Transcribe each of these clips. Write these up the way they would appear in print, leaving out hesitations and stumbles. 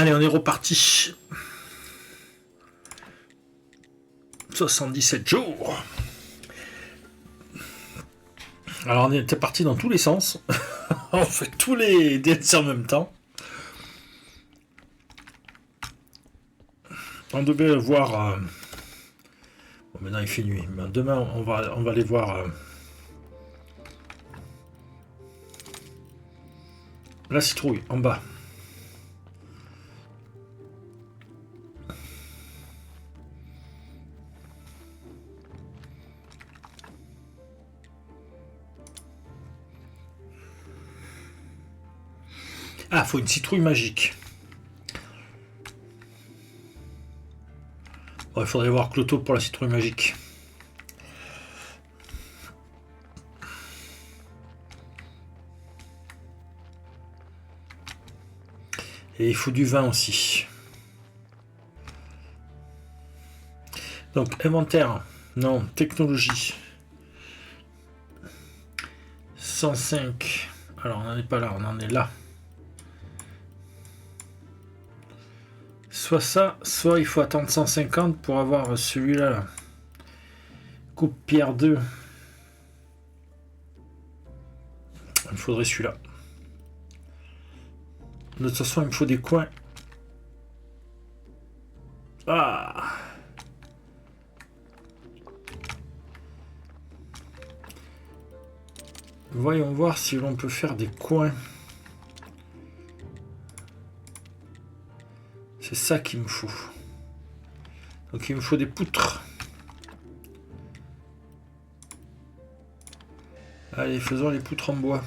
Allez, on est reparti. 77 jours. Alors, on était parti dans tous les sens. On fait tous les DLC en même temps. On devait voir... Bon, maintenant, il fait nuit. Mais demain, on va aller voir... La citrouille, en bas. Ah, faut une citrouille magique. Bon, il faudrait voir Cloto pour la citrouille magique. Et il faut du vin aussi. Donc, inventaire. Non, technologie. 105. Alors, on n'en est pas là, on en est là. Soit ça, soit il faut attendre 150 pour avoir celui-là. Là. Coupe pierre 2. Il faudrait celui-là. De toute façon, il me faut des coins. Ah! Voyons voir si l'on peut faire des coins. C'est ça qu'il me faut. Donc il me faut des poutres. Allez, faisons les poutres en bois.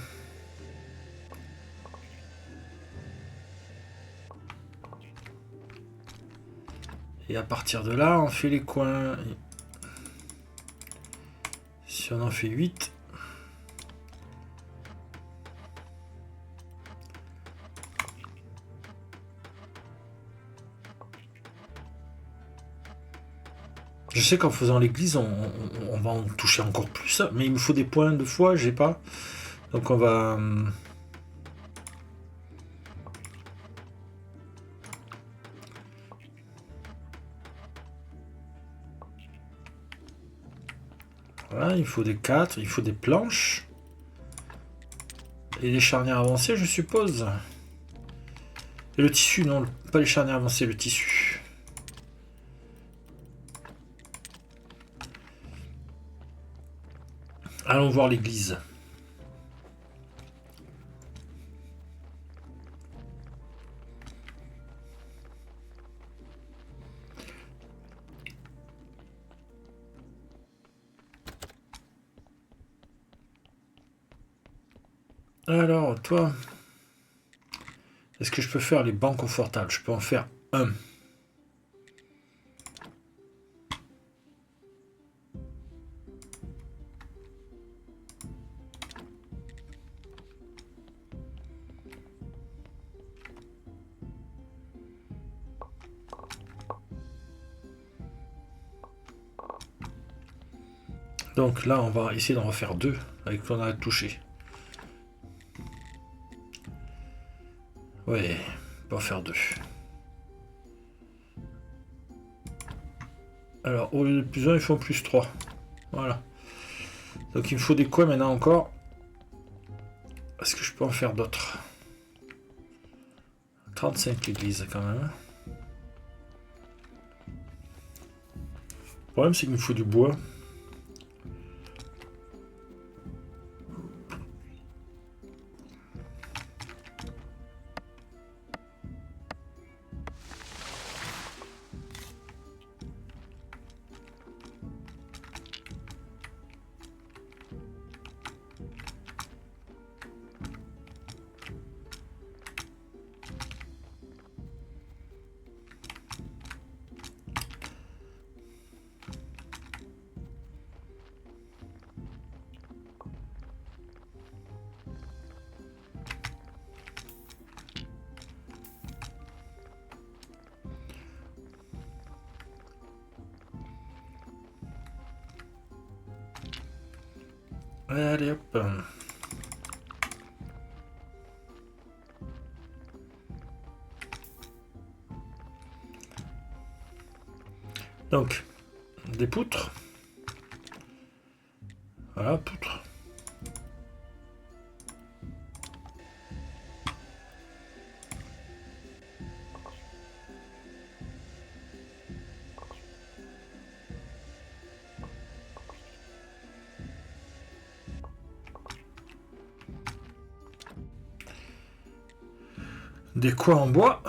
Et à partir de là, on fait les coins. Si on en fait 8. Je sais qu'en faisant l'église, on va en toucher encore plus. Mais il me faut des points de foi, j'ai pas. Donc on va... Voilà, il faut des 4, il faut des planches. Et les charnières avancées, je suppose. Et le tissu, non, pas les charnières avancées, le tissu. Allons voir l'église. Alors, toi, est-ce que je peux faire les bancs confortables? Je peux en faire un. Donc là, on va essayer d'en refaire 2 avec qu'on a touché. Ouais, on va en faire 2. Alors, au lieu de plus 1, il faut plus 3. Voilà. Donc il me faut des coins maintenant encore. Est-ce que je peux en faire d'autres? 35 l'église quand même. Le problème c'est qu'il me faut du bois. Allez hop. Donc, des poutres. Voilà, poutres. Des quoi en bois.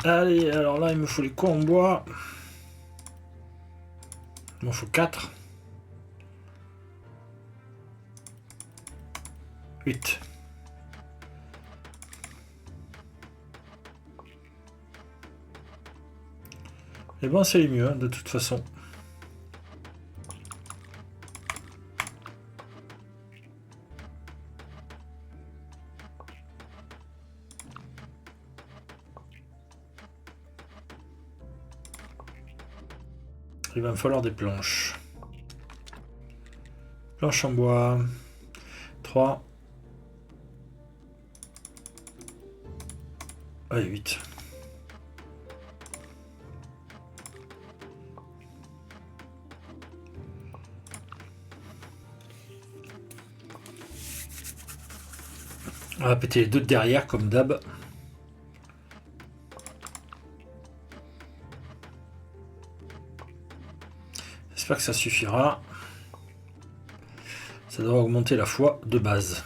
Allez, alors là, il me faut les quoi en bois. Il m'en faut 4. 8. Et bon, c'est mieux, hein, de toute façon. Il va me falloir des planches. Planches en bois. 3. Allez, 8. On va péter les deux de derrière comme d'hab. J'espère que ça suffira. Ça doit augmenter la foi de base.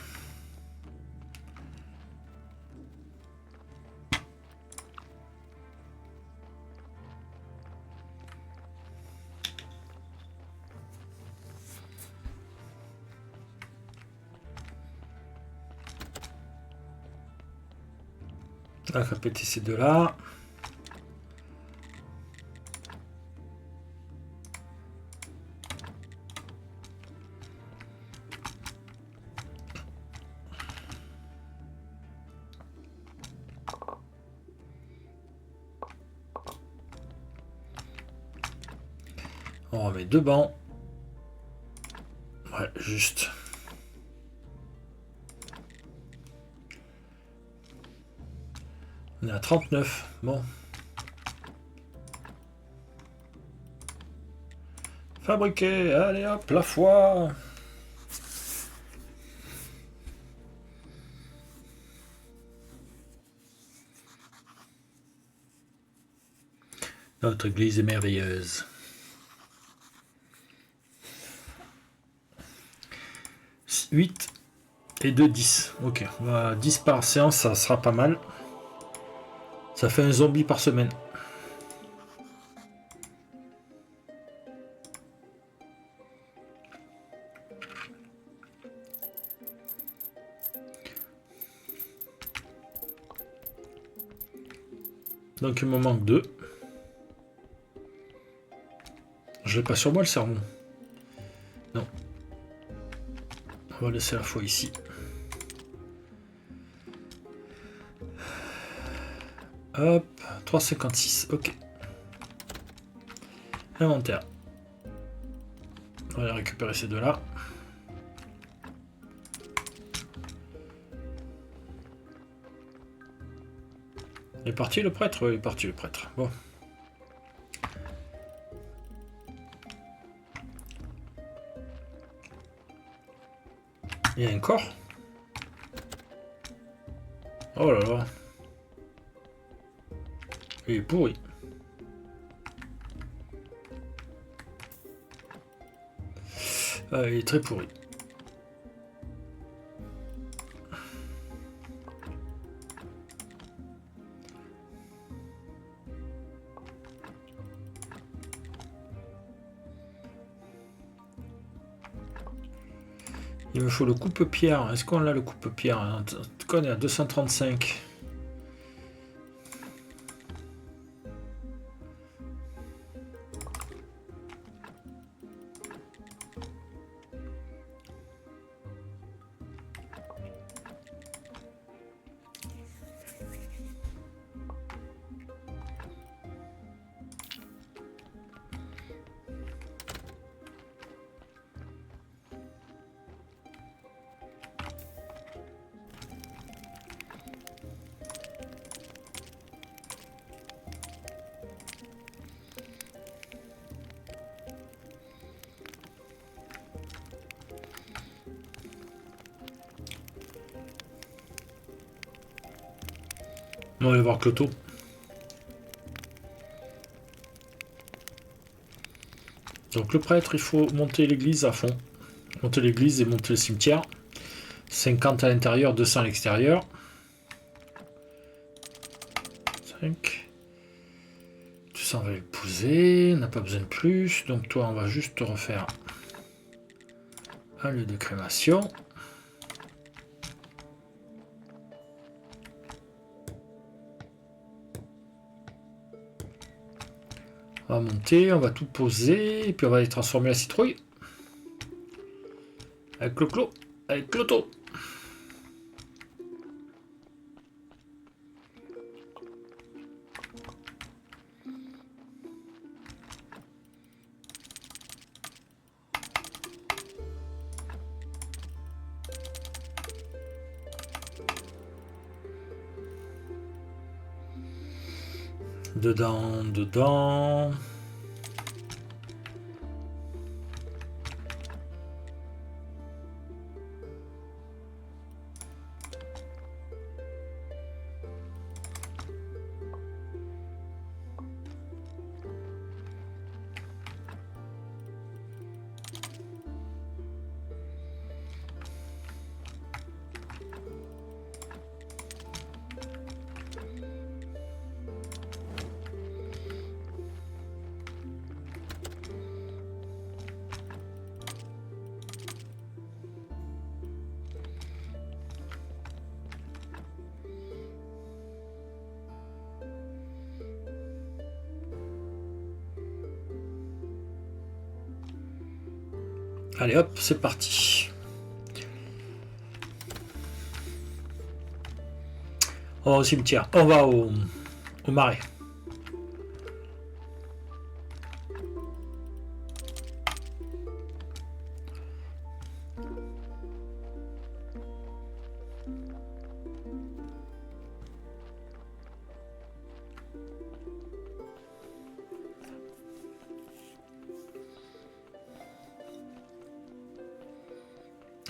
Là, on va péter ces deux-là. On remet deux bancs. Ouais, juste. On est à 39. Bon. Fabriquer. Allez hop, la foi. Notre église est merveilleuse. 8 et 2, 10. Ok, 10 par séance, ça sera pas mal. Ça fait un zombie par semaine. Donc il me manque 2. Je l'ai pas sur moi le sermon. Non. On va laisser la foi ici. Hop, 3,56. Ok. Inventaire. On va récupérer ces deux-là. Il est parti le prêtre? Oui, il est parti le prêtre. Bon. Il y a un corps. Oh là là. Il est pourri. Il est très pourri. Il me faut le coupe-pierre. Est-ce qu'on a le coupe-pierre? En tout cas, on est à 235. On va aller voir Cloto. Donc le prêtre, il faut monter l'église à fond. Monter l'église et monter le cimetière. 50 à l'intérieur, 200 à l'extérieur. 5. Tout ça, on va l'épouser. On n'a pas besoin de plus. Donc toi, on va juste te refaire un lieu de crémation. On va monter, on va tout poser, et puis on va aller transformer la citrouille. Avec le clos, avec Cloto. Dedans, dedans. Allez hop, c'est parti. On va au cimetière. On va au marais.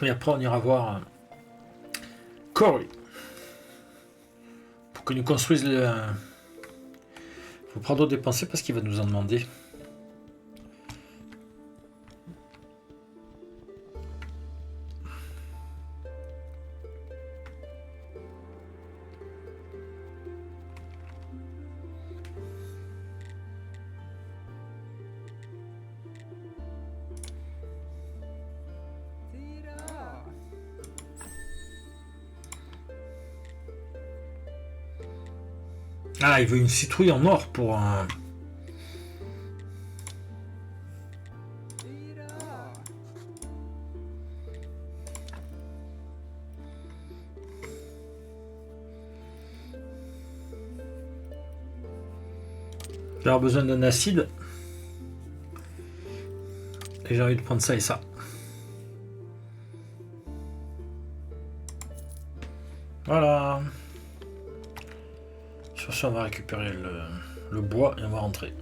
Et après, on ira voir Corey. Pour qu'il nous construise le... Il faut prendre des pensées parce qu'il va nous en demander. Ah, il veut une citrouille en or pour un... J'ai avoir besoin d'un acide. Et j'ai envie de prendre ça et ça. Voilà. Sur ça, on va récupérer le bois et on va rentrer.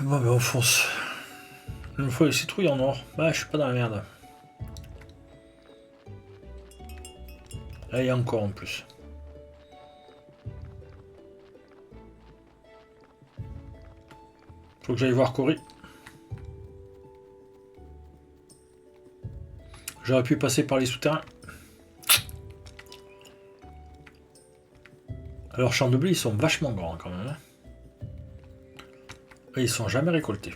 Bon, ben on fonce. Il me faut les citrouilles en or. Bah, je suis pas dans la merde. Là, il y a encore en plus. Faut que j'aille voir Cory. J'aurais pu passer par les souterrains. Alors, champs de blé, ils sont vachement grands quand même. Et ils sont jamais récoltés.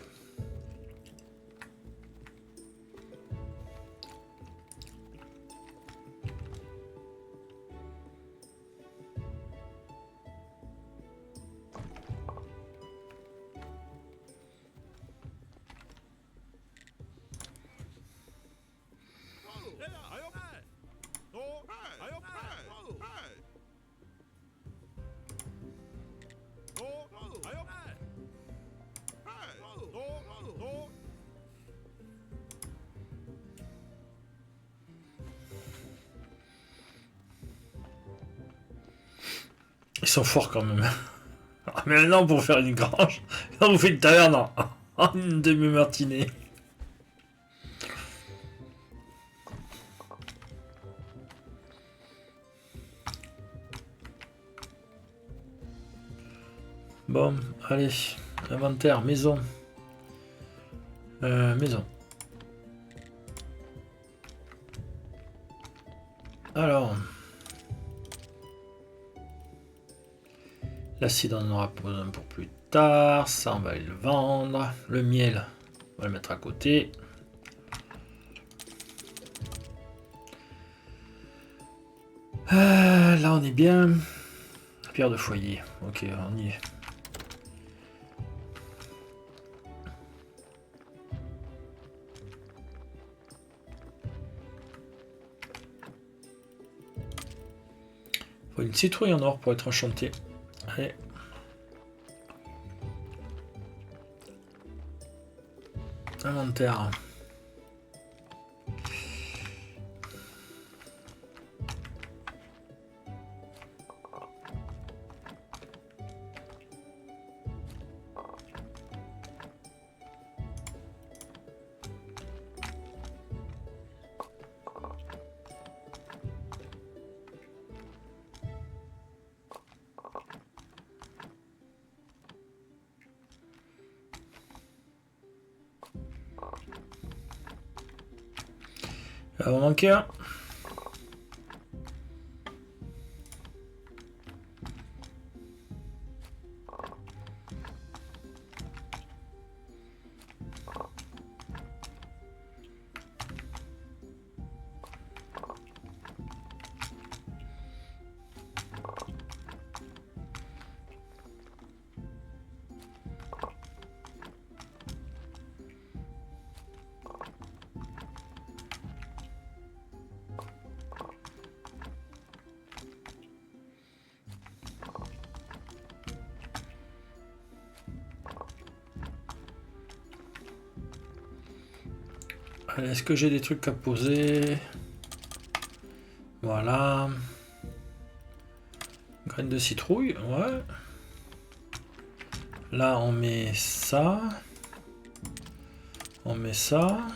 Ils sont forts quand même. Mais maintenant, pour faire une grange, on vous fait une taverne en une demi-matinée. Bon, allez, inventaire, maison. Maison. Alors, l'acide, on en aura besoin pour plus tard. Ça, on va aller le vendre. Le miel, on va le mettre à côté. Là, on est bien. Pierre de foyer. Ok, on y est. Faut une citrouille en or pour être enchanté. Allez. Inventaire. Ça va manquer un. Est-ce que j'ai des trucs à poser? Voilà. Graines de citrouille, ouais. Là, on met ça. On met ça.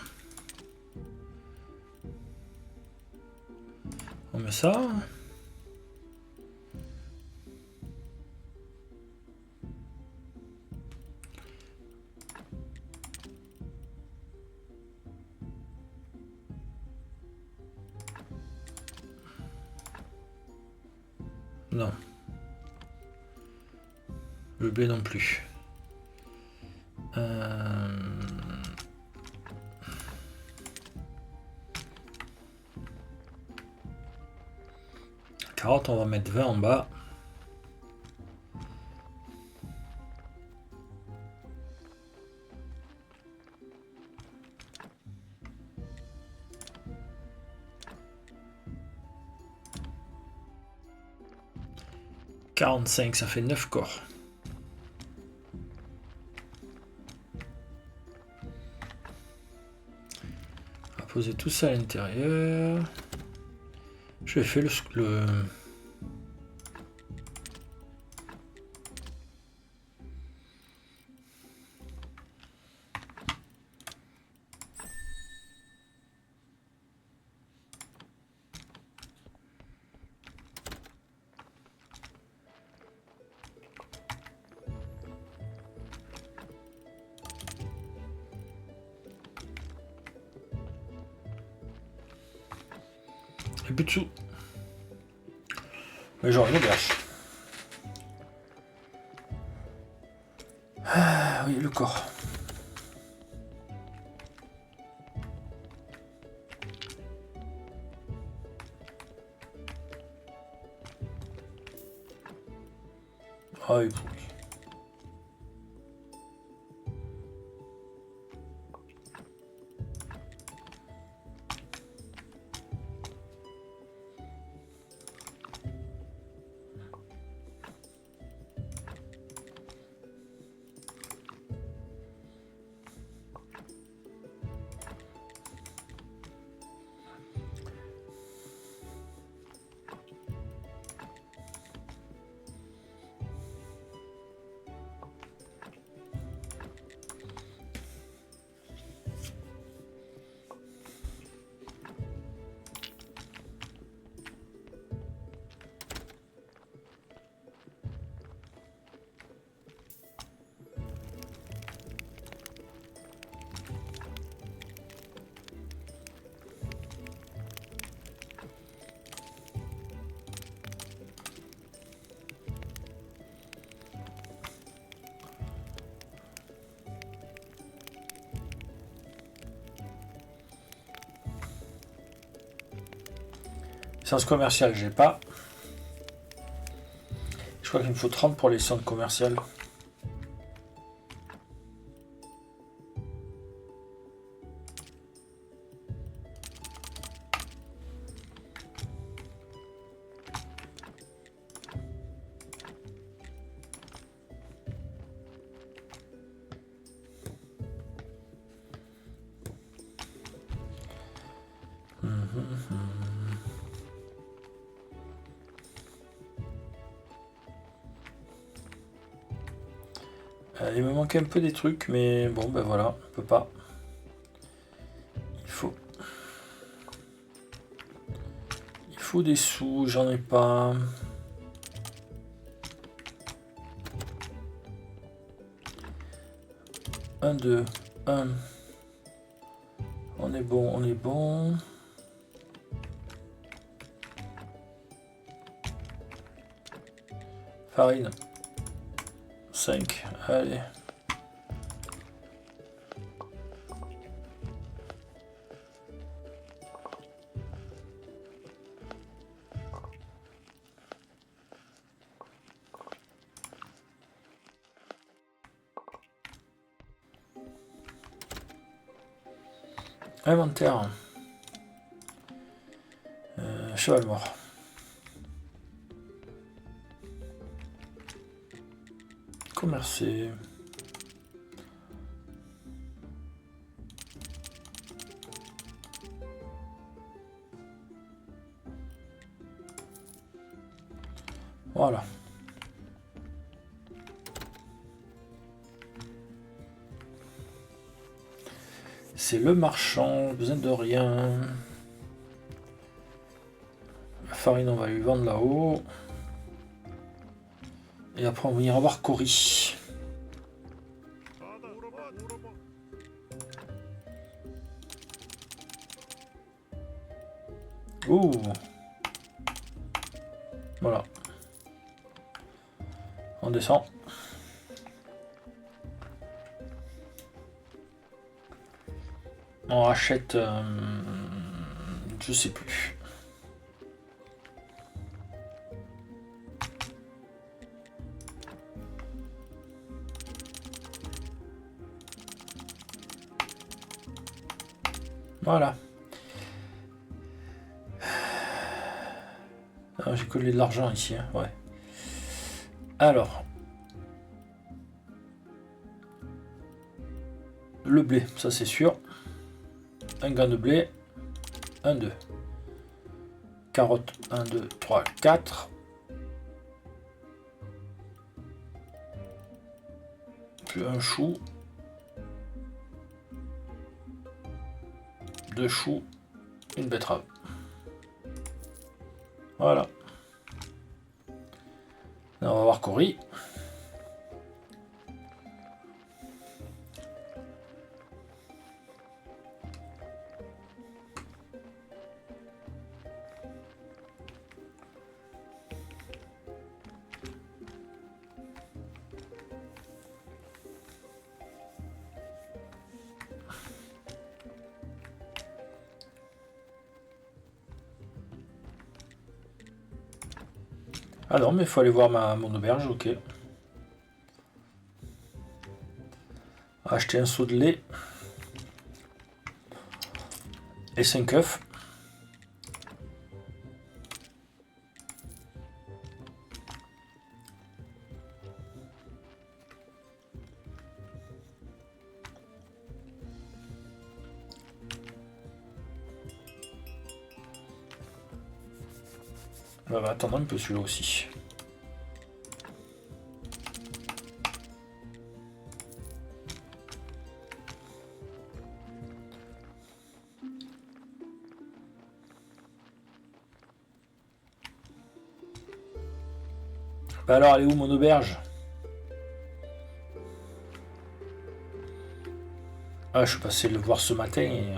On met ça. Non. Le blé non plus. Carottes, on va mettre 20 en bas. « 45, ça fait 9 corps. On va poser tout ça à l'intérieur. Je vais faire le... plus de sous. Mais j'aurai une auberge. Ah oui, le corps. Ah oui, oui. Licence commerciale, j'ai pas. Je crois qu'il me faut 30 pour les licences commerciales. Il me manque un peu des trucs, mais bon, ben voilà, on peut pas. Il faut des sous, j'en ai pas. Un, deux, un. On est bon, on est bon. Farine. 5, allez. Inventaire. Cheval mort. Commercer. Voilà. C'est le marchand, besoin de rien. La farine, on va lui vendre là-haut. Et après, on va venir voir Cory. Ouh. Voilà. On descend. On rachète... je sais plus. Voilà. J'ai collé de l'argent ici, hein. Ouais. Alors. Le blé, ça c'est sûr. Un grain de blé. 1, 2. Carotte, 1, 2, 3, 4. Puis un chou. 2 choux. Une betterave. Voilà. Là, on va voir Cory. Ah non, mais il faut aller voir mon auberge, ok. Acheter un seau de lait. Et 5 œufs. On va attendre un peu celui-là aussi. Bah alors, elle est où mon auberge? Ah, je suis passé le voir ce matin et...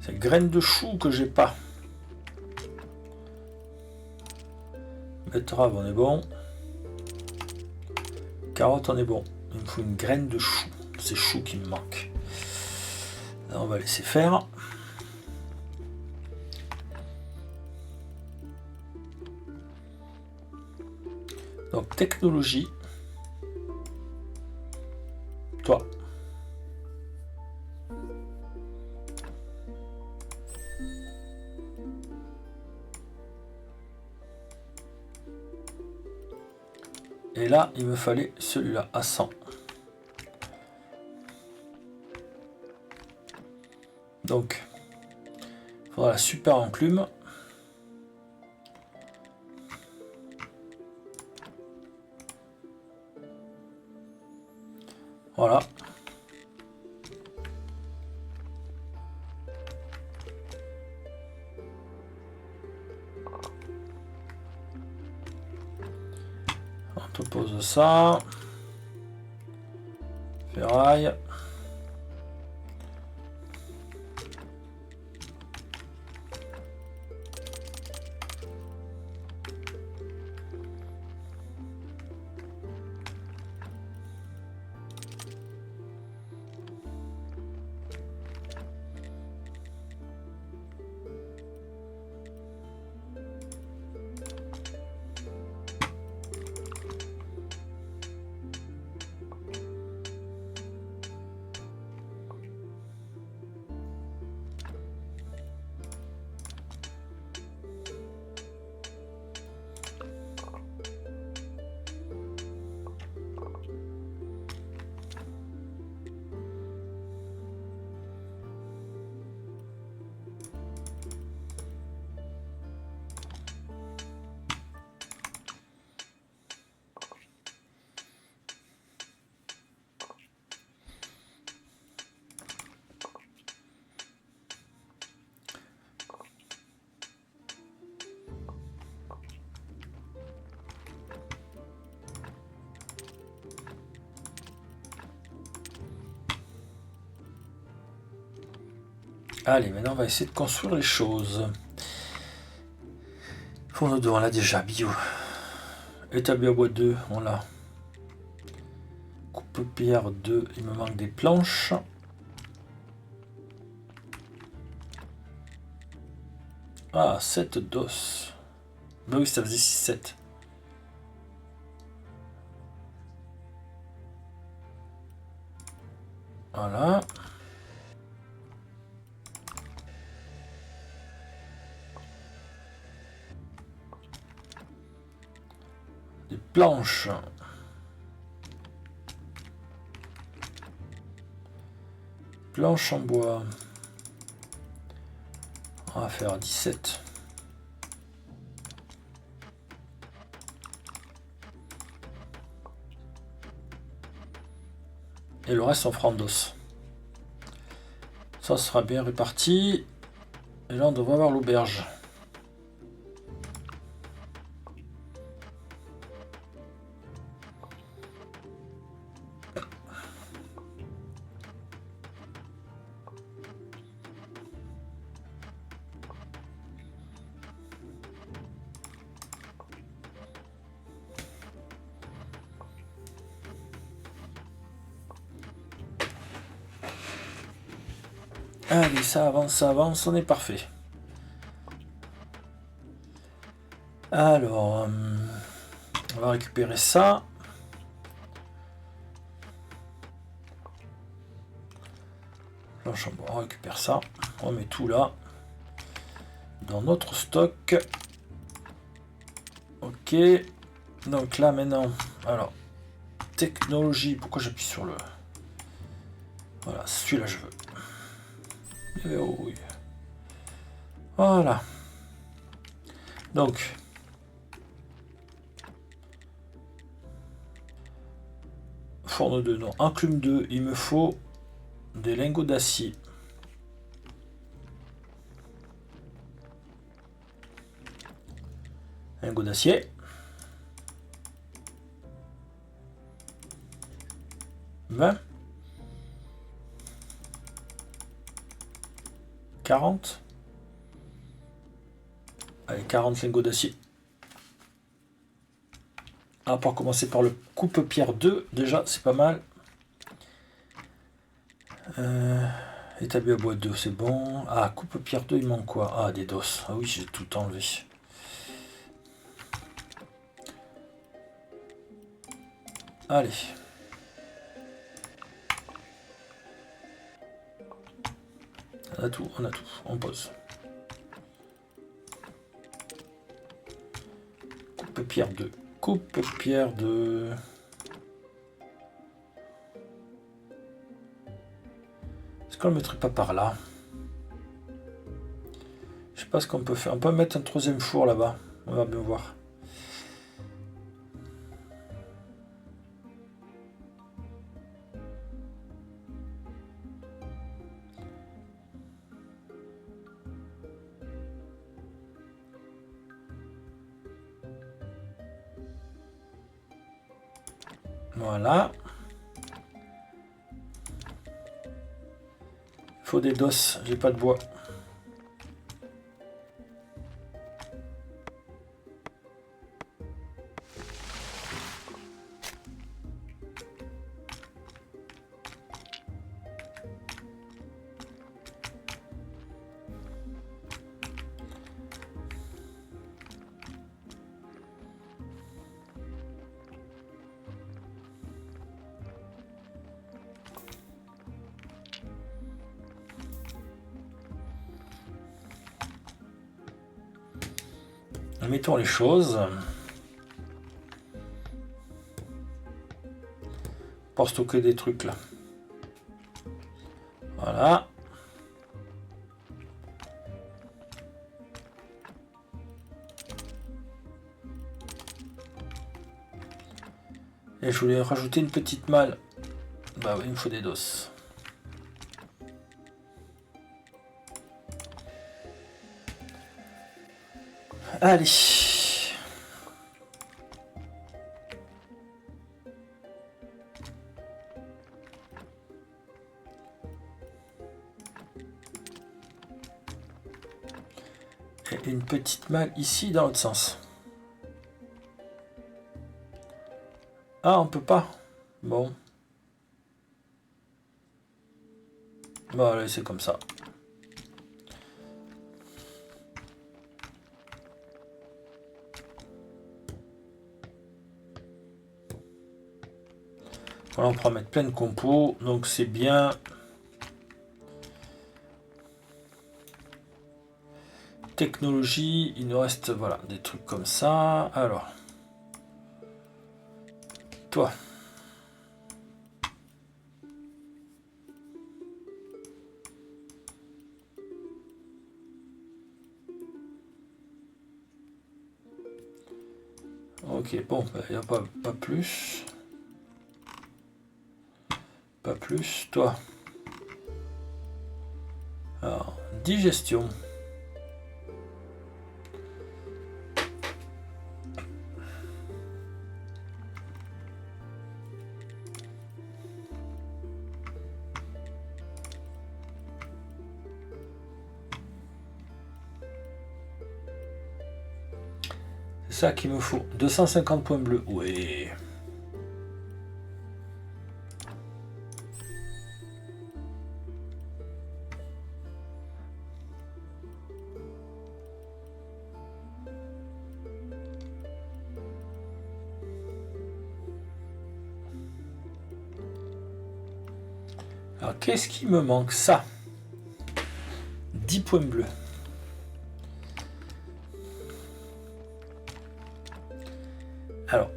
c'est graines de chou que j'ai pas. Betterave, on est bon. Carotte, on est bon. Il me faut une graine de chou. C'est chou qui me manque. Là, on va laisser faire. Donc, technologie. Toi. Et là, il me fallait celui-là à 100. Donc, il faudra la super enclume. Voilà. On te pose ça. Ferraille. Allez, maintenant on va essayer de construire les choses. Fourneau 2, on l'a déjà, bio. Établi à bois 2, on l'a. Coupe-pierre 2, il me manque des planches. Ah, 7 d'os. Bah oui, ça faisait 6-7. Voilà. Des planches. Planches en bois. On va faire 17. Et le reste on fera en d'os. Ça sera bien réparti. Et là, on devrait avoir l'auberge. Allez, ça avance, on est parfait. Alors, on va récupérer ça. On récupère ça. On met tout là. Dans notre stock. Ok. Donc là, maintenant, alors, technologie. Pourquoi j'appuie sur le... Voilà, celui-là, je veux. Oui. Voilà. Donc, fourneau 2, non. Enclume 2, il me faut des lingots d'acier. Lingots d'acier. 20. 40. Allez, 40 lingots d'acier. Ah, pour commencer par le coupe-pierre 2, déjà, c'est pas mal. Établi à bois 2, c'est bon. Ah, coupe-pierre 2, il manque quoi? Ah, des doses. Ah oui, j'ai tout enlevé. Allez. On a tout, on pose. Coupe-pierre 2. Coupe-pierre 2. Est-ce qu'on le mettrait pas par là? Je sais pas ce qu'on peut faire. On peut mettre un troisième four là-bas. On va bien voir. Voilà. Il faut des doses, j'ai pas de bois. Mettons les choses. Pour stocker des trucs là. Voilà. Et je voulais rajouter une petite malle. Bah oui, il me faut des doses. Allez. Et une petite malle ici dans l'autre sens. Ah, on peut pas. Bon. Bon, allez, c'est comme ça. Voilà, on pourra mettre plein de compos, donc c'est bien. Technologie, il nous reste voilà des trucs comme ça. Alors, toi. Ok, bon, il n'y a pas plus. Pas plus, toi. Digestion. C'est ça qu'il me faut. 250 points bleus. Ouais. Alors, qu'est-ce qui me manque? Ça. 10 points bleus. Alors.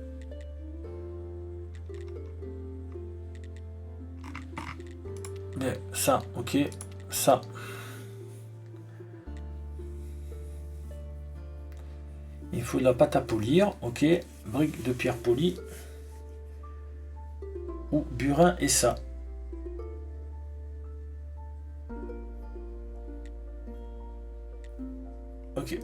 Bien, ça, ok. Ça. Il faut de la pâte à polir, ok. Brique de pierre polie. Ou burin et ça. Ok.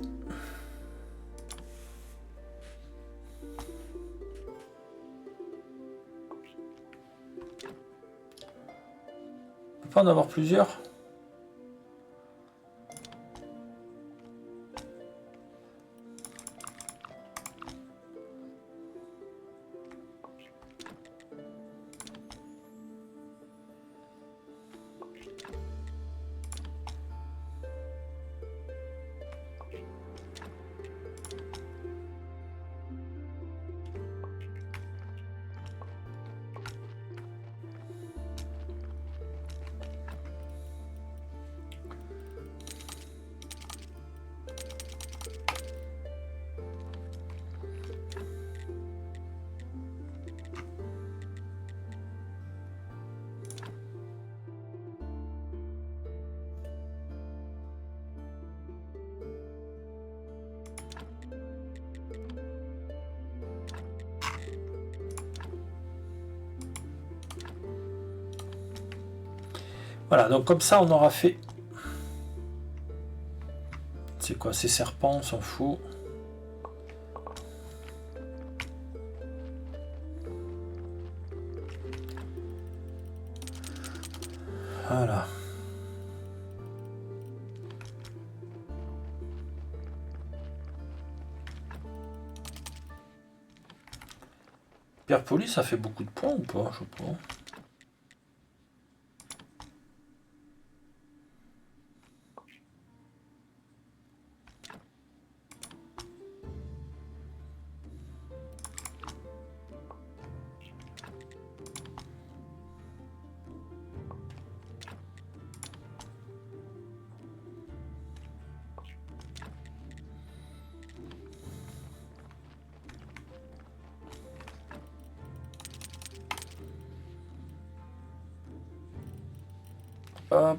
On peut pas en avoir plusieurs? Voilà, donc comme ça on aura fait... C'est quoi ces serpents, on s'en fout. Voilà. Pierre polie, ça fait beaucoup de points ou pas? Je sais pas. Hop.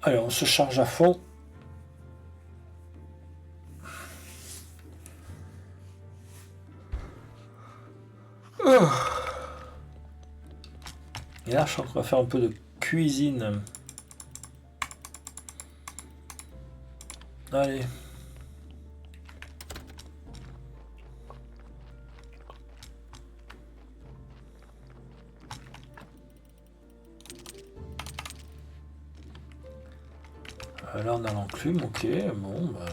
Allez, on se charge à fond. Et là, je crois qu'on va faire un peu de cuisine. Allez. Là, on a l'enclume, ok. Bon, bah...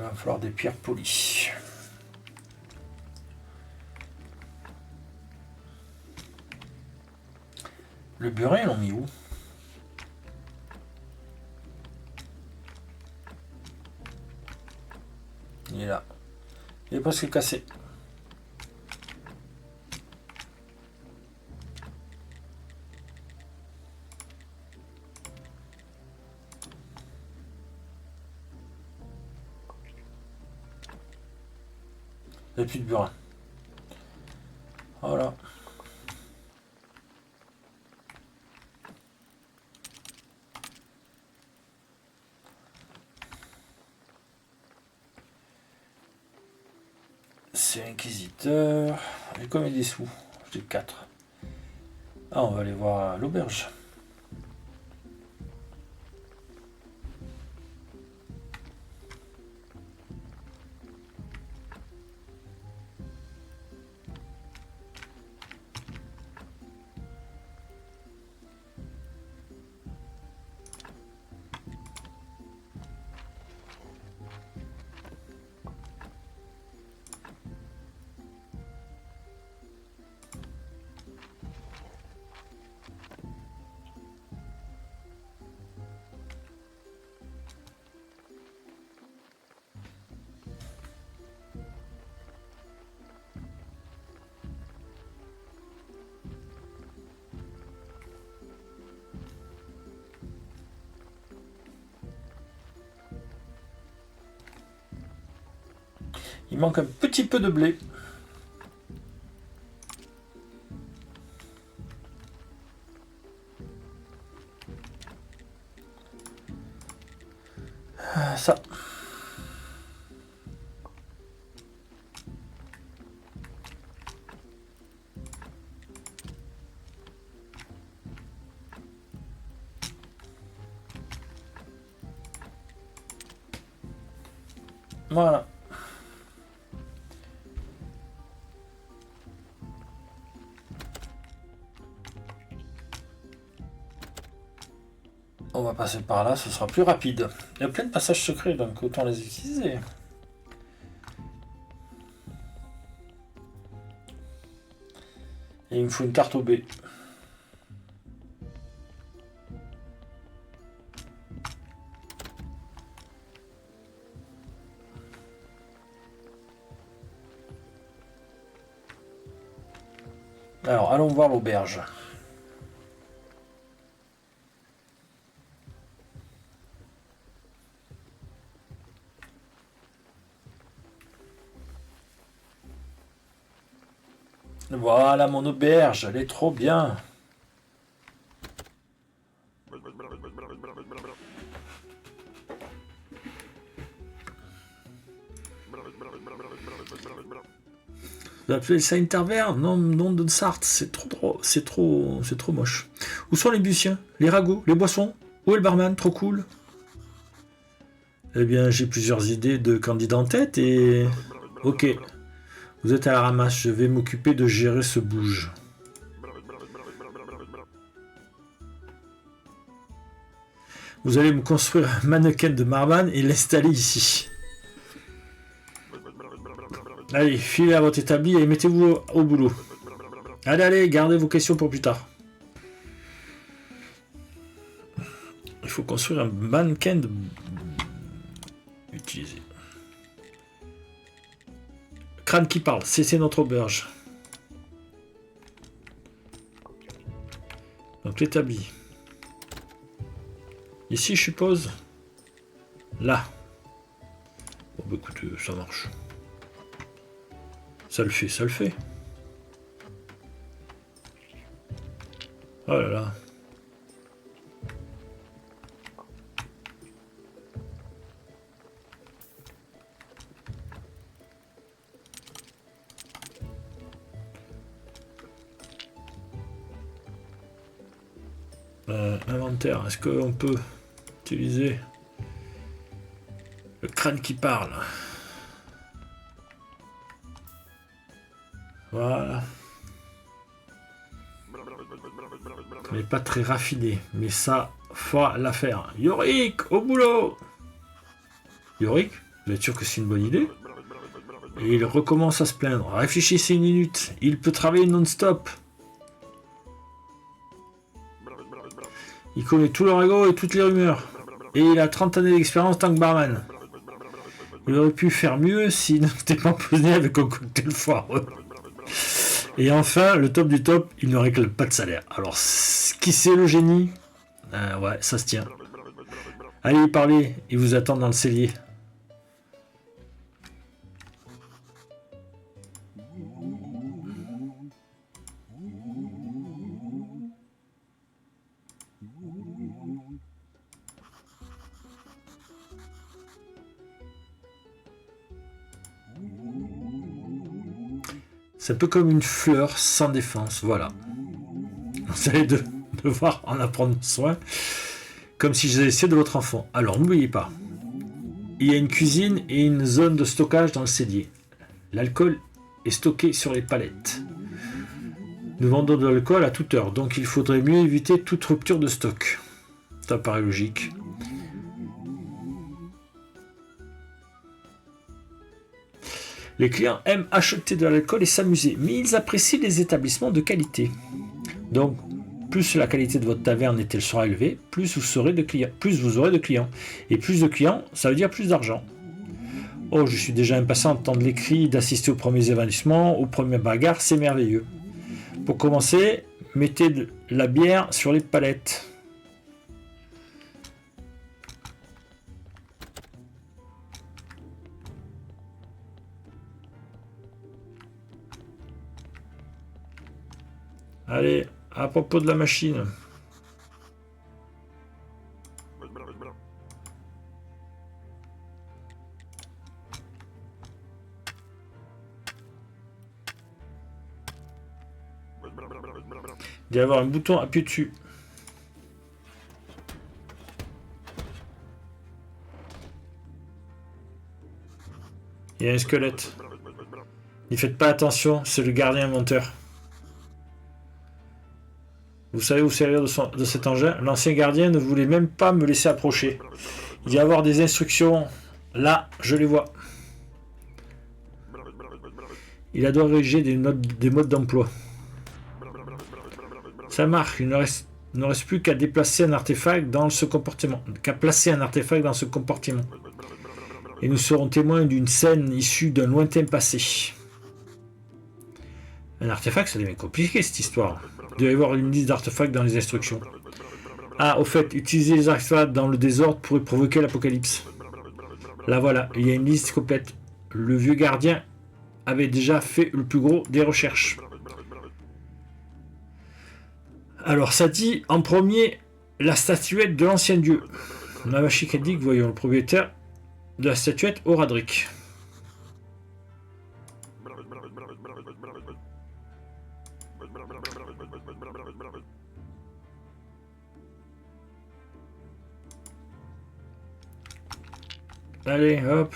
va falloir des pierres polies. Le burin, ils l'ont mis où? Il est là. Il est presque cassé. Il n'y a plus de burin. Voilà. C'est inquisiteur. J'ai combien des sous? J'ai 4. Ah, on va aller voir l'auberge. Il manque un petit peu de blé. Ça. Voilà. On va passer par là, ce sera plus rapide. Il y a plein de passages secrets, donc autant les utiliser. Et il me faut une carte au B. Alors, allons voir l'auberge. Voilà mon auberge, elle est trop bien. Vous appelez ça une taverne? Non, nom de Sarthe, c'est trop moche. Où sont les buciens, les ragots, les boissons? Où est le barman? Trop cool. Eh bien, j'ai plusieurs idées de candidats en tête et... Ok. Vous êtes à la ramasse, je vais m'occuper de gérer ce bouge. Vous allez me construire un mannequin de barman et l'installer ici. Allez, filez à votre établi et mettez-vous au boulot. Allez, allez, gardez vos questions pour plus tard. Il faut construire un mannequin de... Utiliser. Crâne qui parle, c'est notre auberge. Donc l'établi. Ici, je suppose. Là. Bon, bah écoute, ça marche. Ça le fait, ça le fait. Oh là là. Inventaire, est-ce qu'on peut utiliser le crâne qui parle? Voilà. Mais pas très raffiné, mais ça, faut la faire. Yorick, au boulot! Yorick? Vous êtes sûr que c'est une bonne idée? Et il recommence à se plaindre. Réfléchissez une minute. Il peut travailler non-stop. Il connaît tout le ragot et toutes les rumeurs. Et il a 30 années d'expérience en tant que barman. Il aurait pu faire mieux s'il n'était pas empoisonné avec un cocktail foireux. Et enfin, le top du top, il ne réclame pas de salaire. Alors, qui c'est le génie? Ouais, ça se tient. Allez y parler, il vous attend dans le cellier. C'est un peu comme une fleur sans défense, voilà. Vous allez devoir en apprendre soin, comme si je laissais de votre enfant. Alors n'oubliez pas, il y a une cuisine et une zone de stockage dans le cellier. L'alcool est stocké sur les palettes. Nous vendons de l'alcool à toute heure, donc il faudrait mieux éviter toute rupture de stock. Ça paraît logique. Les clients aiment acheter de l'alcool et s'amuser, mais ils apprécient les établissements de qualité. Donc, plus la qualité de votre taverne sera élevée, plus vous aurez de clients. Et plus de clients, ça veut dire plus d'argent. Oh, je suis déjà impatient d'entendre les cris, d'assister aux premiers évanouissements, aux premières bagarres, c'est merveilleux. Pour commencer, mettez de la bière sur les palettes. Allez, à propos de la machine. Il doit y avoir un bouton appuyé dessus. Il y a un squelette. N'y faites pas attention, c'est le gardien monteur. Vous savez où servir de cet engin? L'ancien gardien ne voulait même pas me laisser approcher. Il y a avoir des instructions. Là, je les vois. Il a dû rédiger des modes d'emploi. Ça marche, il ne reste plus qu'à déplacer un artefact dans ce comportement. Qu'à placer un artefact dans ce compartiment. Et nous serons témoins d'une scène issue d'un lointain passé. Un artefact, ça devient compliqué cette histoire. Il doit y avoir une liste d'artefacts dans les instructions. Ah, au fait, utiliser les artefacts dans le désordre pourrait provoquer l'apocalypse. Là voilà, il y a une liste complète. Le vieux gardien avait déjà fait le plus gros des recherches. Alors ça dit en premier la statuette de l'ancien dieu. Navashik indique, voyons le propriétaire de la statuette, Oradric. Allez, hop.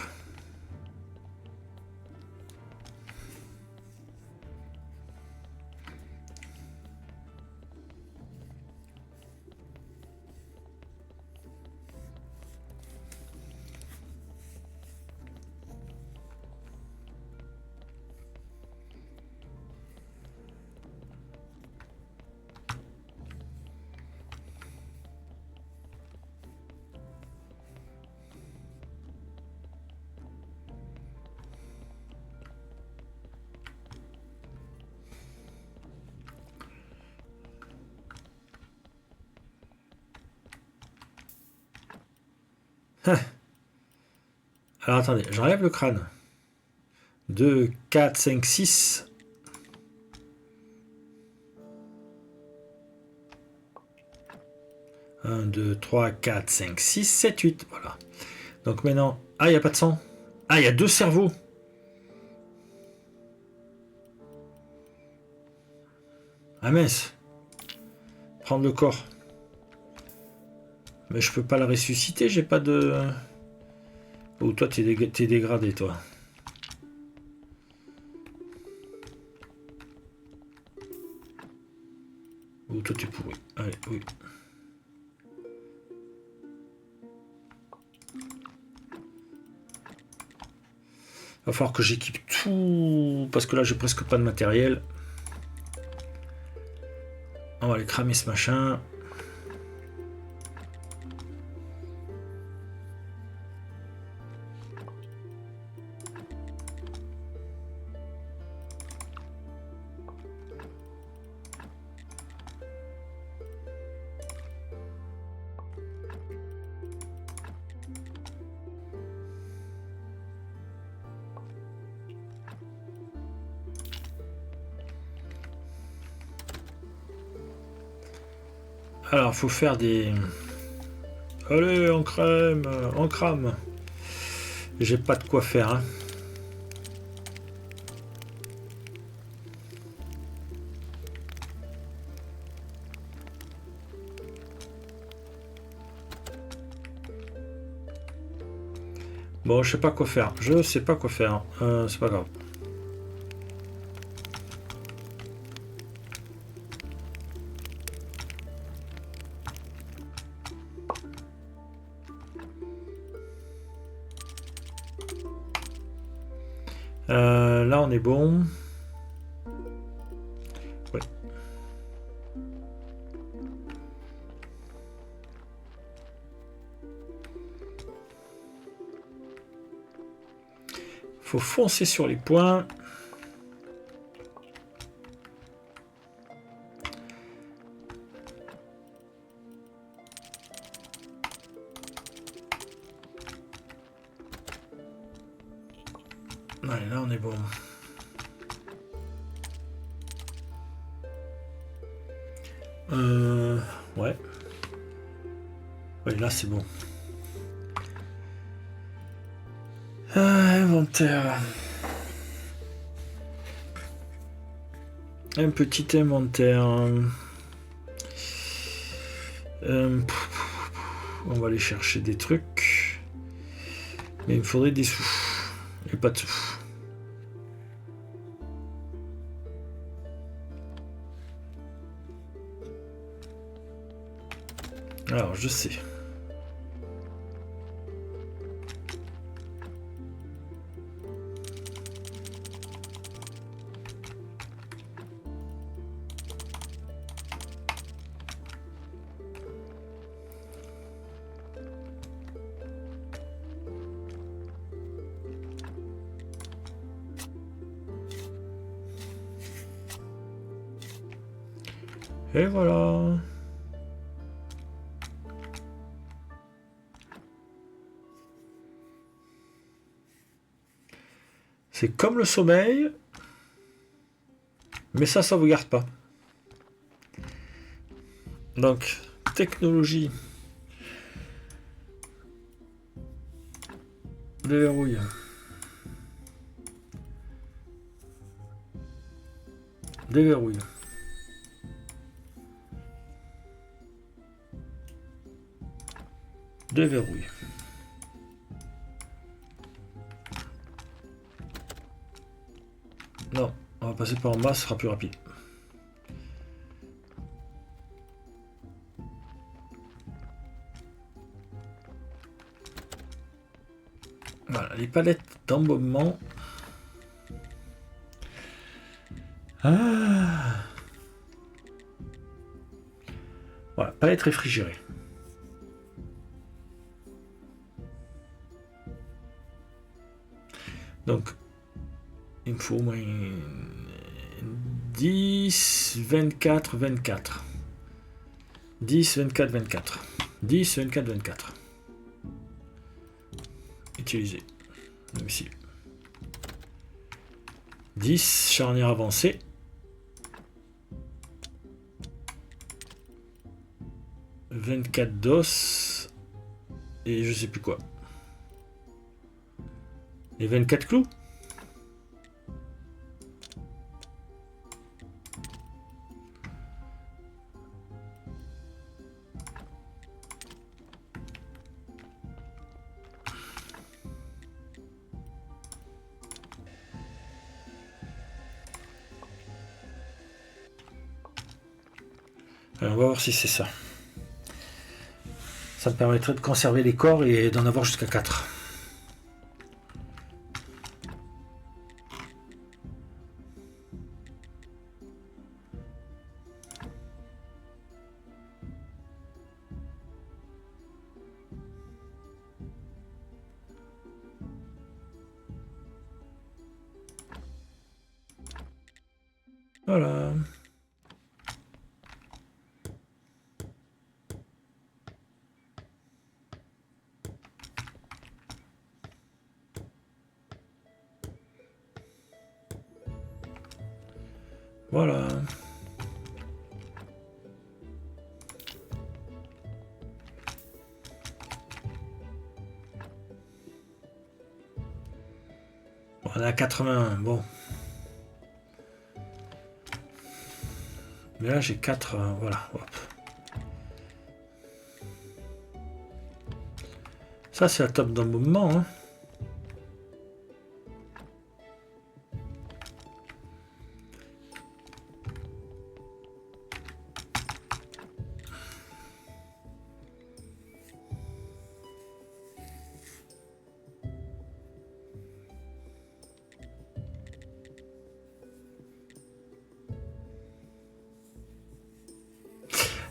Alors attendez, j'enlève le crâne. 2, 4, 5, 6. Un, 2, 3, 4, 5, 6, 7, 8. Voilà. Donc maintenant... Ah, il n'y a pas de sang. Ah, il y a 2 cerveaux. Ah mince. Prendre le corps. Mais je peux pas la ressusciter, j'ai pas de... Oh, toi, t'es dégradé, toi. Oh, toi, t'es pourri. Allez, oui. Va falloir que j'équipe tout, parce que là j'ai presque pas de matériel. On va aller cramer ce machin. Alors, faut faire des... Allez, on crème, on crame. J'ai pas de quoi faire, hein. Bon, je sais pas quoi faire. Je sais pas quoi faire. C'est pas grave. Là, on est bon. Ouais. Faut foncer sur les points. Ouais, là, on est bon. Ouais. Oui, là, c'est bon. Inventaire. Un petit inventaire. On va aller chercher des trucs. Mais il me faudrait des sous. Et pas de sous. Alors, je sais. Et voilà. C'est comme le sommeil, mais ça sauvegarde pas. Donc, technologie. Déverrouille. Déverrouille. Déverrouille. Non, on va passer par en bas, ce sera plus rapide. Voilà, les palettes d'embaumement. Ah. Voilà, palette réfrigérée. Donc, il me faut au moins 10, 24, 24. 10, 24, 24. 10, 24, 24. Utiliser. Même ici. 10, charnière avancée. 24 d'os. Et je sais plus quoi. Et 24 clous. Alors, on va voir si c'est ça. Ça me permettrait de conserver les corps et d'en avoir jusqu'à 4. Voilà. Voilà. On est à 81, bon. Mais là j'ai 4, voilà. Hop. Ça c'est la top d'un moment. Hein.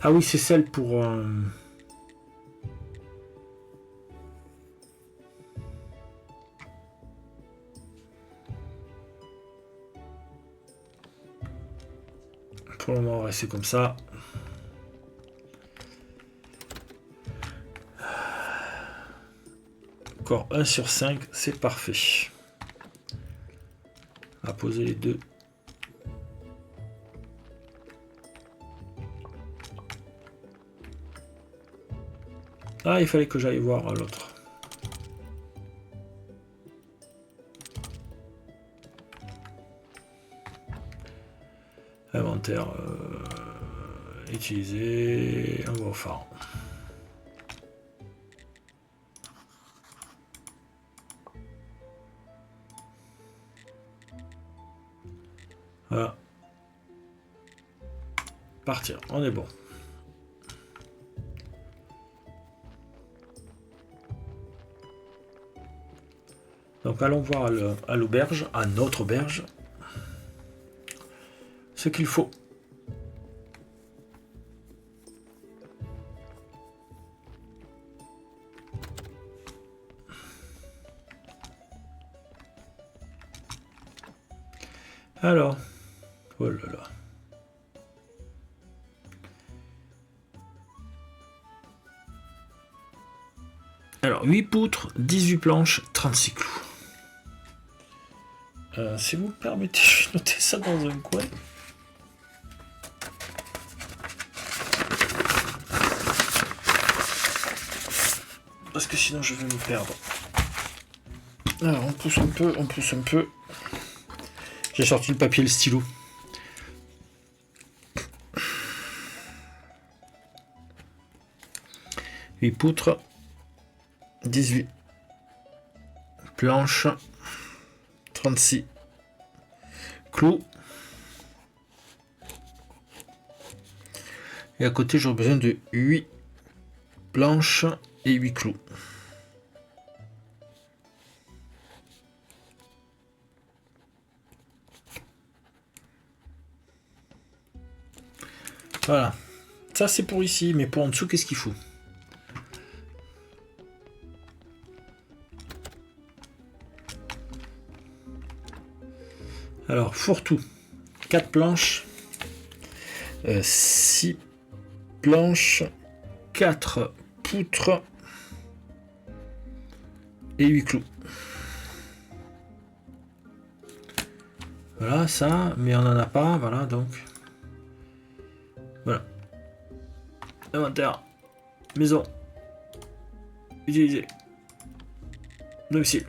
Ah oui, c'est celle pour... Pour le moment, on va rester comme ça. Encore 1 sur 5, c'est parfait. On va poser les deux. Ah, il fallait que j'aille voir l'autre. Inventaire utilisé. On va au phare. Voilà. Partir, on est bon. Donc allons voir à l'auberge, à notre auberge, ce qu'il faut. Alors, oh là là. Alors, 8 poutres, 18 planches, 36 clous. Si vous me permettez, je vais noter ça dans un coin. Parce que sinon je vais me perdre. Alors, on pousse un peu, on pousse un peu. J'ai sorti le papier et le stylo. Huit poutres, 18 planches, 36 clous. Et à côté, j'aurai besoin de 8 planches et 8 clous. Voilà. Ça, c'est pour ici, mais pour en dessous, qu'est-ce qu'il faut? Alors, fourre-tout. 4 planches. 6 planches. 4 poutres. Et 8 clous. Voilà, ça. Mais on n'en a pas. Voilà, donc. Voilà. Inventaire. Maison. Utiliser. Domicile.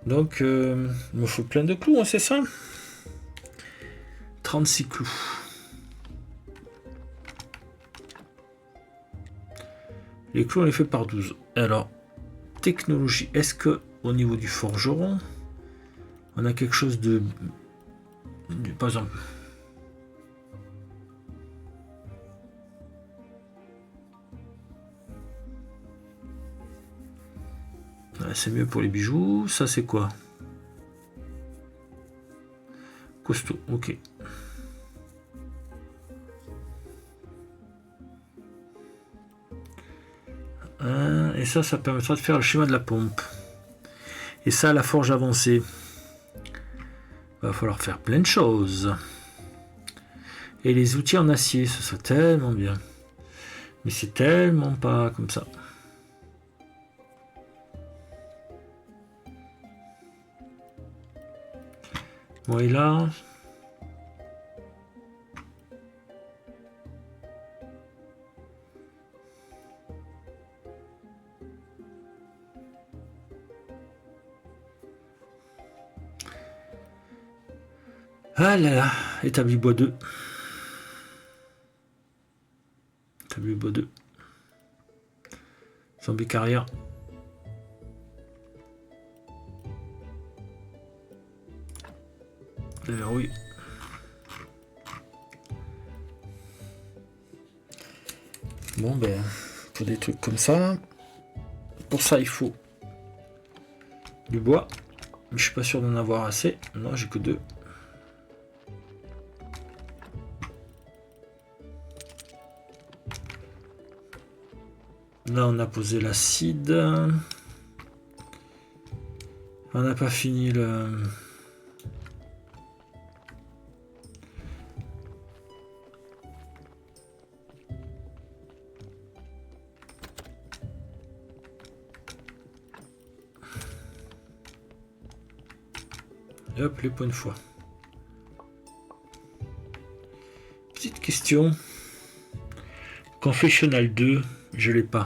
Donc, il me faut plein de clous, hein, c'est ça? 36 clous. Les clous, on les fait par 12. Alors, technologie. Est-ce que au niveau du forgeron, on a quelque chose de... Par exemple... C'est mieux pour les bijoux. Ça, c'est quoi? Costaud, ok. Et ça permettra de faire le schéma de la pompe. Et ça, la forge avancée. Va falloir faire plein de choses. Et les outils en acier, ce serait tellement bien. Mais c'est tellement pas comme ça. Bon, et là... Ah là là, établi bois 2. Établi bois 2. Zombie carrière. Déverrouille. Bon ben, faut des trucs comme ça. Pour ça, il faut du bois. Mais je suis pas sûr d'en avoir assez. Non, j'ai que 2. Là, on a posé l'acide. On n'a pas fini le... Et hop, les points de foi. Petite question. Confessional 2, je l'ai pas.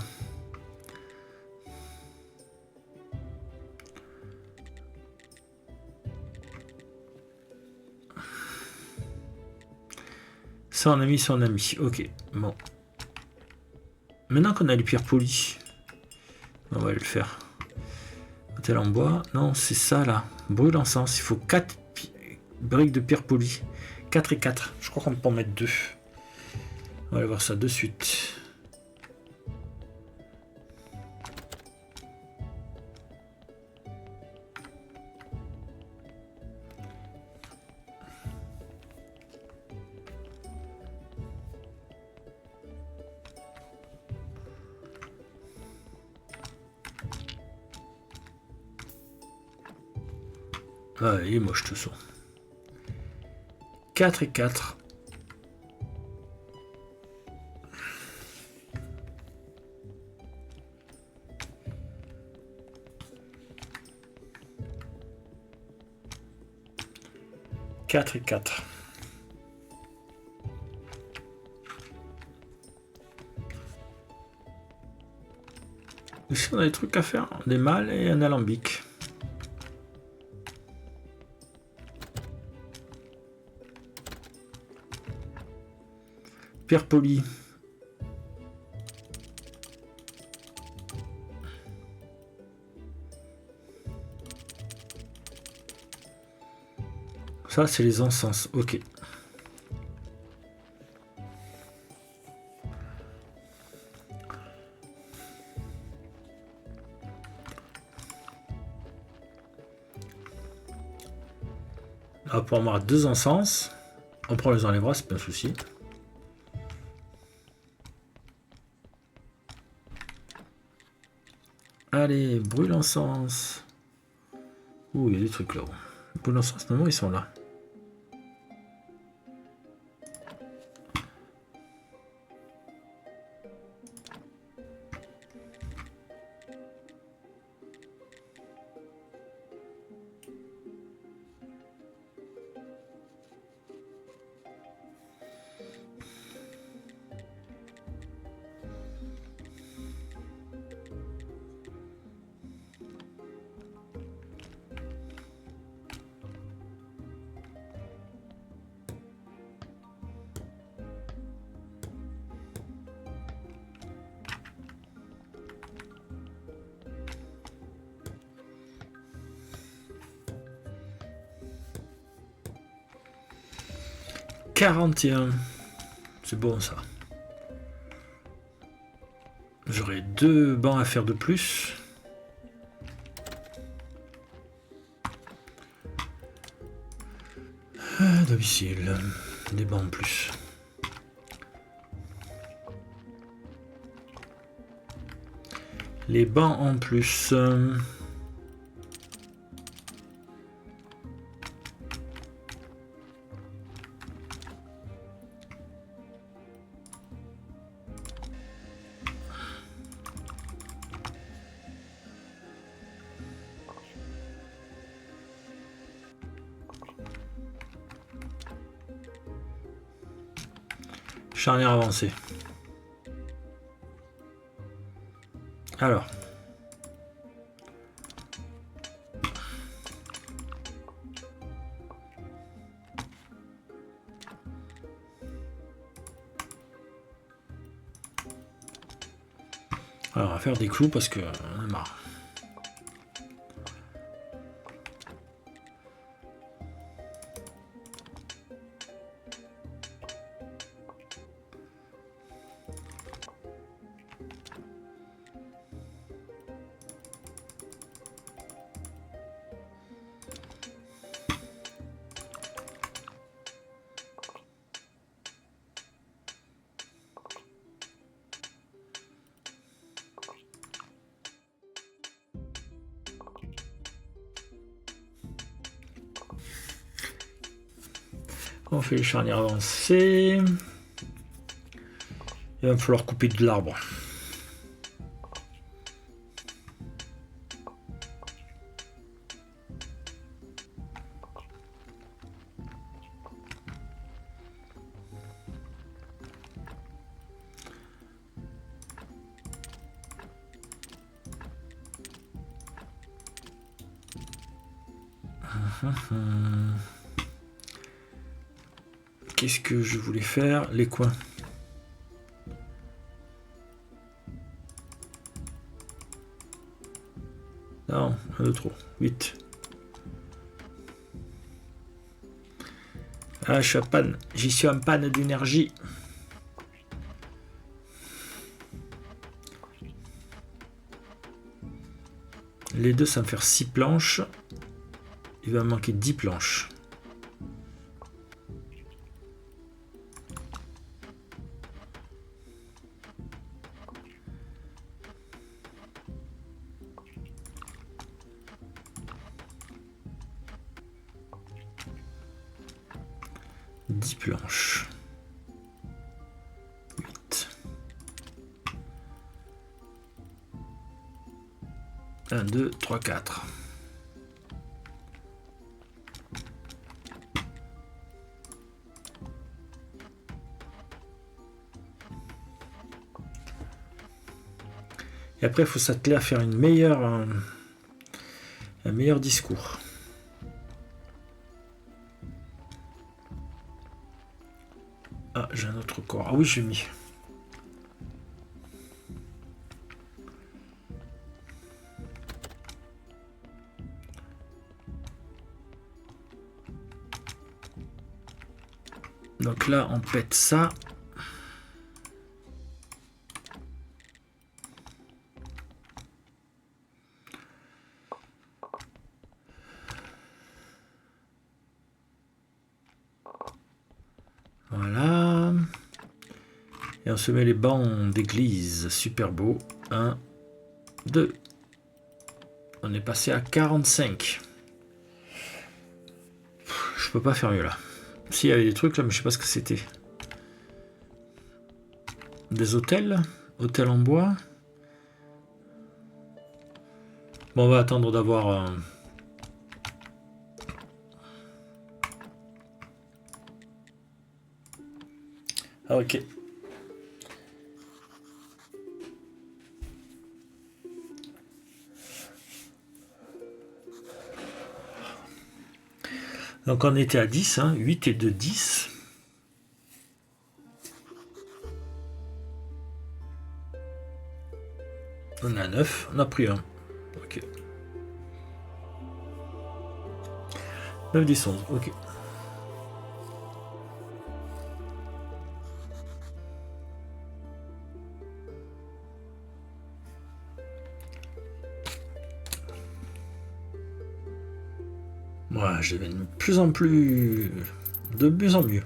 Ça, on a mis, ça, on a mis. Ok, bon. Maintenant qu'on a les pierres polies, on va le faire. Hôtel en bois. Non, c'est ça, là. Brûle encens. Il faut 4 briques de pierre polie. 4 et 4. Je crois qu'on peut en mettre 2. On va aller voir ça de suite. Ah, il est moche tout ça. 4 et 4. Et 4. Ici, on a des trucs à faire. Des mâles et un alambic. Pierre polie. Ça, c'est les encens. Ok. On va pouvoir avoir 2 encens. On prend les enlèvera, c'est pas un souci. Allez, brûle encens. Ouh, il y a des trucs là-haut. Brûle encens, normalement, ils sont là. « 41. C'est bon ça. J'aurai 2 bancs à faire de plus. Domicile. Des bancs en plus. Les bancs en plus. Charnière avancée. Alors. Alors, on va faire des clous parce que on a marre. On fait les charnières avancées. Il va me falloir couper de l'arbre. Qu'est-ce que je voulais faire? Les coins. Non, un de trop. 8. Ah, je suis en panne. J'y suis en panne d'énergie. Les deux, ça va me faire 6 planches. Il va me manquer 10 planches. Planches. 8. 1, 2, 3, 4. Et après, il faut s'atteler à faire un meilleur discours. Ah, j'ai un autre corps. Ah oui, j'ai mis. Donc là, on pète ça. Voilà. Et on se met les bancs d'église. Super beau. 1, 2. On est passé à 45. Je peux pas faire mieux là. S'il y avait des trucs là, mais je sais pas ce que c'était. Des hôtels. Hôtels en bois. Bon, on va attendre d'avoir... Ah, ok. Donc on était à 10, hein, 8 et 2, 10. On a 9, on a pris 1. Ok. 9, 10, 11, ok. Moi, je deviens de plus en plus... de mieux en mieux.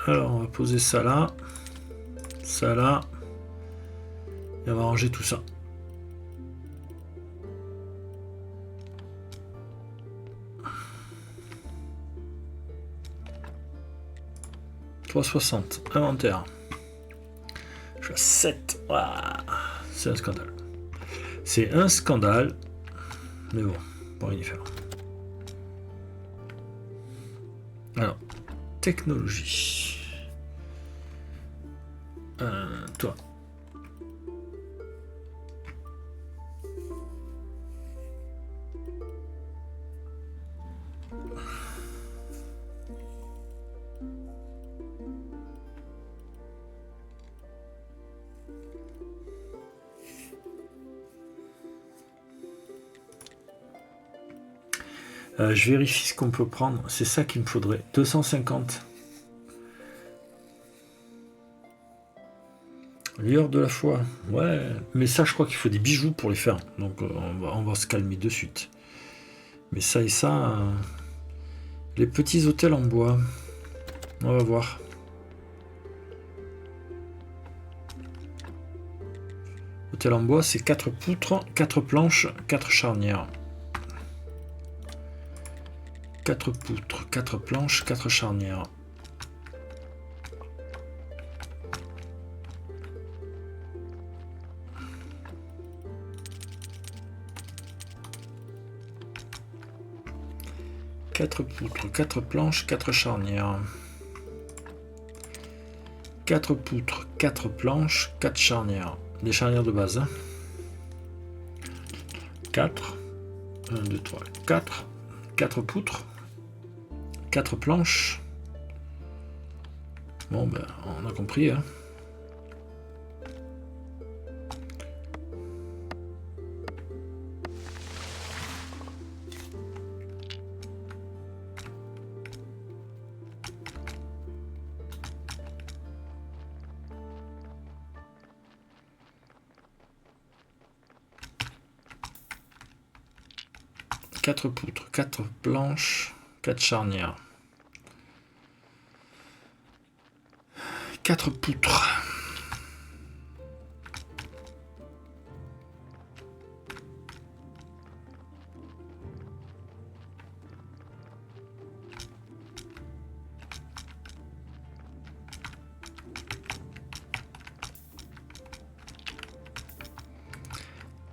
Alors, on va poser ça là. Ça là. Et on va ranger tout ça. $3,60. Inventaire. Je suis à 7. Ouah, c'est un scandale. C'est un scandale. Mais bon, pour rien y faire. technologie. Toi. Je vérifie ce qu'on peut prendre. C'est ça qu'il me faudrait. 250. Lueur de la foi. Ouais. Mais ça, je crois qu'il faut des bijoux pour les faire. Donc, on va se calmer de suite. Mais ça et ça... les petits hôtels en bois. On va voir. Hôtel en bois, c'est 4 poutres, 4 planches, 4 charnières. 4 poutres, 4 planches, 4 charnières. Quatre poutres, 4 planches, 4 charnières. 4 poutres, 4 planches, 4 charnières. Des charnières de base. 4. 1, 2, 3, 4. 4 poutres. 4 planches. Bon, ben, on a compris, hein. Quatre poutres, 4 planches, 4 charnières. 4 poutres.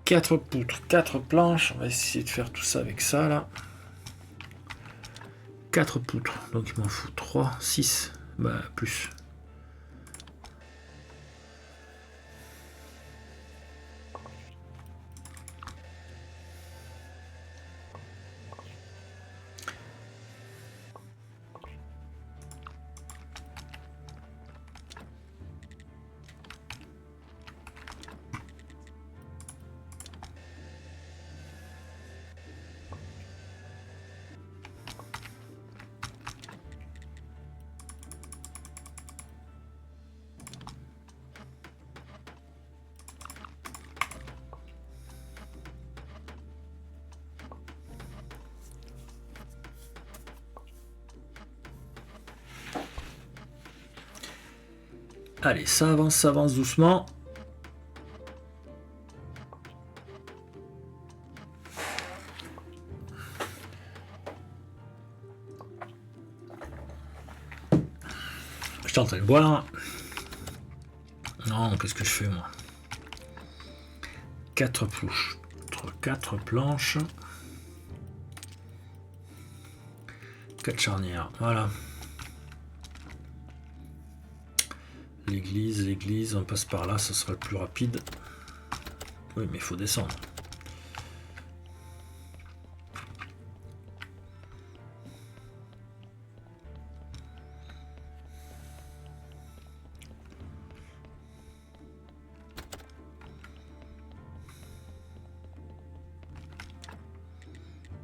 Quatre poutres, 4 planches. On va essayer de faire tout ça avec ça là. 4 poutres. Donc il m'en faut 3, 6. Bah plus. Allez, ça avance doucement. Je suis en train de boire. Non, qu'est-ce que je fais moi? 4 poutres, 4 planches. 4 charnières, voilà. L'église, on passe par là, ça sera le plus rapide. Oui, mais il faut descendre.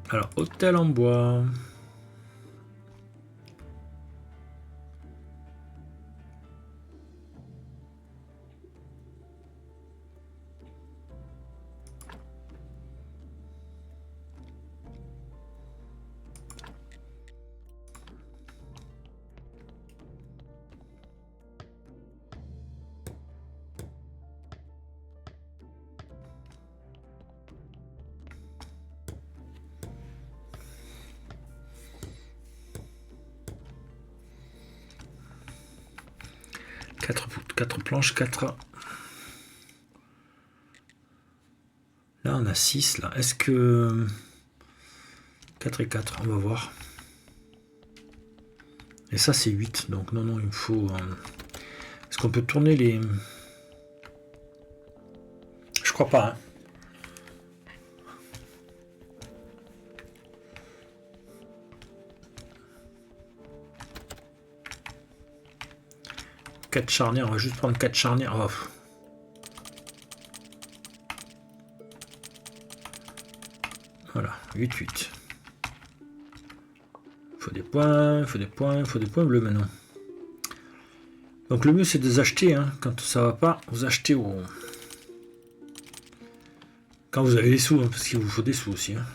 Alors, hôtel en bois. Quatre planches, 4. Là, on a 6. Là. Est-ce que... 4 et 4, on va voir. Et ça, c'est 8. Donc, non, il me faut... Est-ce qu'on peut tourner les... Je crois pas, hein. Quatre charnières, on va juste prendre 4 charnières. Oh. Voilà, 8-8. Faut des points, faut des points, faut des points bleus maintenant. Donc le mieux c'est de les acheter, hein. Quand ça va pas, vous achetez au... Quand vous avez les sous, hein, parce qu'il vous faut des sous aussi. Hein.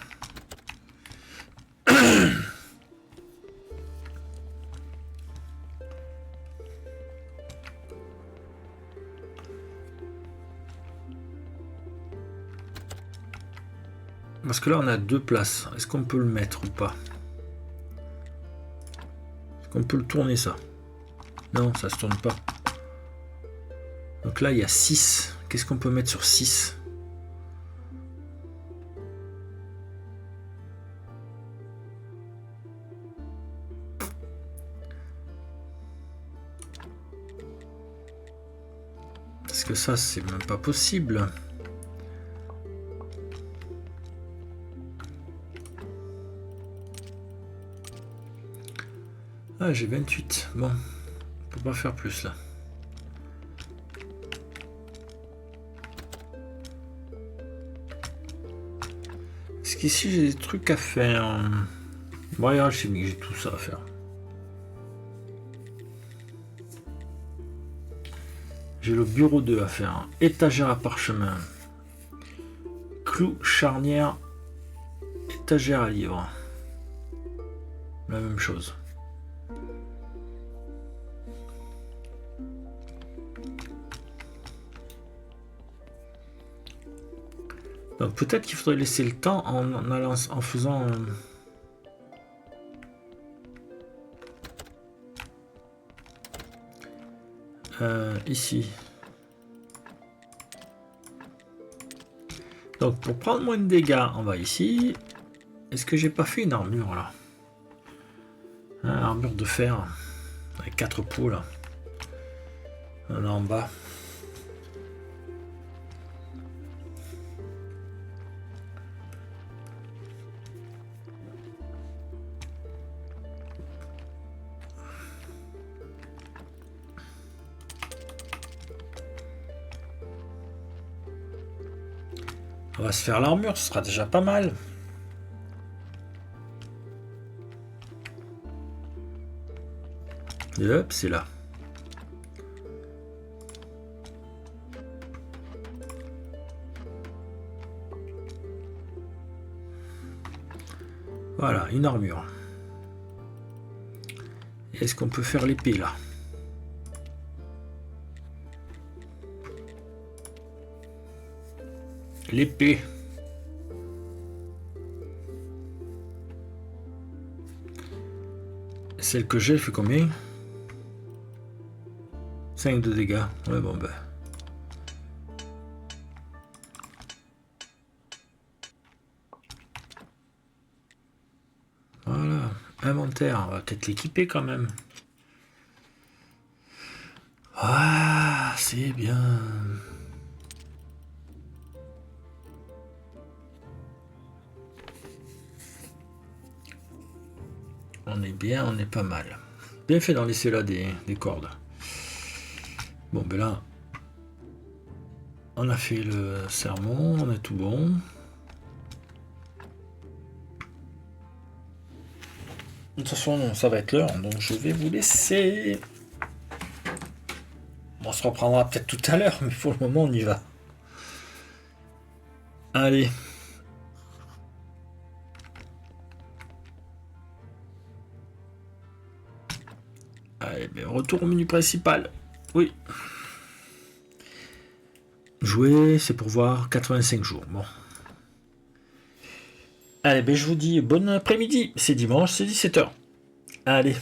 Parce que là on a 2 places. Est-ce qu'on peut le mettre ou pas? Est-ce qu'on peut le tourner ça? Non, ça se tourne pas. Donc là il y a 6. Qu'est-ce qu'on peut mettre sur 6? Parce que ça c'est même pas possible. Ah, j'ai 28. Bon, on peut pas faire plus là. Est-ce qu'ici j'ai des trucs à faire? Bon, regarde, je sais que j'ai tout ça à faire. J'ai le bureau 2 à faire. Étagère à parchemin. Clou, charnière, étagère à livres. La même chose. Donc peut-être qu'il faudrait laisser le temps en faisant... ici. Donc pour prendre moins de dégâts, on va ici. Est-ce que j'ai pas fait une armure là? Armure de fer avec 4 pots là. Là en bas. On va se faire l'armure, ce sera déjà pas mal. Et hop, c'est là. Voilà, une armure. Est-ce qu'on peut faire l'épée là? L'épée. Celle que j'ai fait combien? 5 de dégâts. Ouais, bon ben. Voilà. Inventaire. On va peut-être l'équiper quand même. Ah, c'est bien. On est bien, on est pas mal. Bien fait d'en laisser là des cordes. Bon, ben là, on a fait le sermon, on est tout bon. De toute façon, ça va être l'heure, donc je vais vous laisser. On se reprendra peut-être tout à l'heure, mais pour le moment, on y va. Allez. Allez, ben, retour au menu principal. Oui. Jouer, c'est pour voir 85 jours. Bon. Allez, ben, je vous dis bon après-midi. C'est dimanche, c'est 17h. Allez.